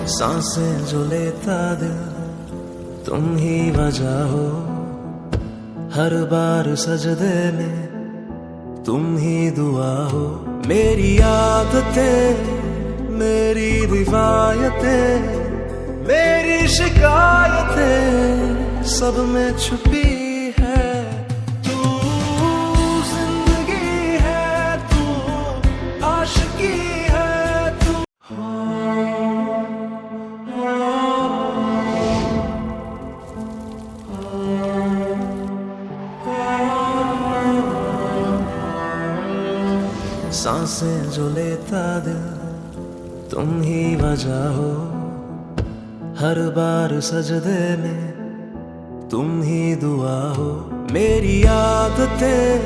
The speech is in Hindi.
सांसें जो लेता दिल तुम ही वजह हो, हर बार सजदे में तुम ही दुआ हो। मेरी आदतें, मेरी रिवायतें, मेरी शिकायतें सब में छुपी है तू। जिंदगी है तू, आशिकी है तू। सांसें जो लेता दिल तुम ही वजह हो, हर बार सजदे में तुम ही दुआ हो। मेरी आदतें,